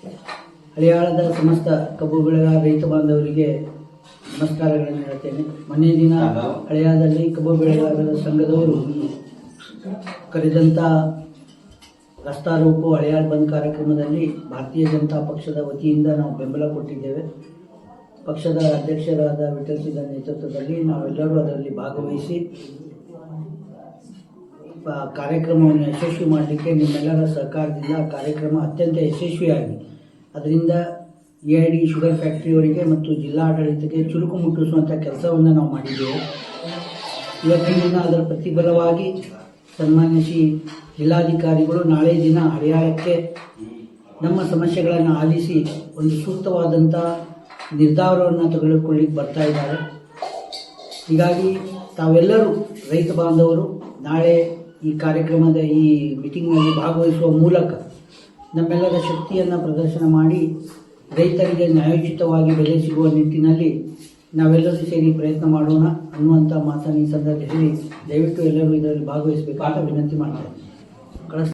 ಹಳಿಯಾಳದ ಸಮಸ್ತ ಕಬ್ಬು ಬೆಳೆಗಾರ ರೈತ ಬಾಂಧವರಿಗೆ ನಮಸ್ಕಾರಗಳನ್ನು ಹೇಳ್ತೇನೆ. ಮೊನ್ನೆ ದಿನ ಹಳಿಯಾಳದಲ್ಲಿ ಕಬ್ಬು ಬೆಳೆಗಾರರ ಸಂಘದವರು ಕರೆದಂಥ ರಸ್ತಾ ರೋಕೋ ಹಳಿಯಾಳ ಬಂದ್ ಕಾರ್ಯಕ್ರಮದಲ್ಲಿ ಭಾರತೀಯ ಜನತಾ ಪಕ್ಷದ ವತಿಯಿಂದ ನಾವು ಬೆಂಬಲ ಕೊಟ್ಟಿದ್ದೇವೆ. ಪಕ್ಷದ ಅಧ್ಯಕ್ಷರಾದ ವಿಠಲ್ ಸಿದ್ದ ನೇತೃತ್ವದಲ್ಲಿ ನಾವೆಲ್ಲರೂ ಅದರಲ್ಲಿ ಭಾಗವಹಿಸಿ ಕಾರ್ಯಕ್ರಮವನ್ನು ಯಶಸ್ವಿ ಮಾಡಲಿಕ್ಕೆ ನಿಮ್ಮೆಲ್ಲರ ಸಹಕಾರದಿಂದ ಕಾರ್ಯಕ್ರಮ ಅತ್ಯಂತ ಯಶಸ್ವಿಯಾಗಿ ಅದರಿಂದ AID ಶುಗರ್ ಫ್ಯಾಕ್ಟ್ರಿಯವರಿಗೆ ಮತ್ತು ಜಿಲ್ಲಾಡಳಿತಕ್ಕೆ ಚುರುಕು ಮುಟ್ಟಿಸುವಂಥ ಕೆಲಸವನ್ನು ನಾವು ಮಾಡಿದ್ದೇವೆ. ಇವತ್ತಿನ ದಿನ ಅದರ ಪ್ರತಿಫಲವಾಗಿ ಸನ್ಮಾನ್ಯ ಜಿಲ್ಲಾಧಿಕಾರಿಗಳು ನಾಳೆ ದಿನ ಹಳಿಯಾಳಕ್ಕೆ ನಮ್ಮ ಸಮಸ್ಯೆಗಳನ್ನು ಆಲಿಸಿ ಒಂದು ಸೂಕ್ತವಾದಂಥ ನಿರ್ಧಾರವನ್ನು ತೆಗೆದುಕೊಳ್ಳಿಕ್ಕೆ ಬರ್ತಾ ಇದ್ದಾರೆ. ಹೀಗಾಗಿ ತಾವೆಲ್ಲರೂ ರೈತ ಬಾಂಧವರು ನಾಳೆ ಈ ಕಾರ್ಯಕ್ರಮದ ಈ ಮೀಟಿಂಗ್ನಲ್ಲಿ ಭಾಗವಹಿಸುವ ಮೂಲಕ ನಮ್ಮೆಲ್ಲರ ಶಕ್ತಿಯನ್ನು ಪ್ರದರ್ಶನ ಮಾಡಿ ರೈತರಿಗೆ ನ್ಯಾಯೋಚಿತವಾಗಿ ಬೆಲೆ ಸಿಗುವ ನಿಟ್ಟಿನಲ್ಲಿ ನಾವೆಲ್ಲರೂ ಸೇರಿ ಪ್ರಯತ್ನ ಮಾಡೋಣ ಅನ್ನುವಂಥ ಮಾತನ್ನು ಈ ಸಂದರ್ಭದಲ್ಲಿ ದಯವಿಟ್ಟು ಎಲ್ಲರೂ ಇದರಲ್ಲಿ ಭಾಗವಹಿಸಬೇಕು ಅಂತ ವಿನಂತಿ ಮಾಡ್ತಾರೆ.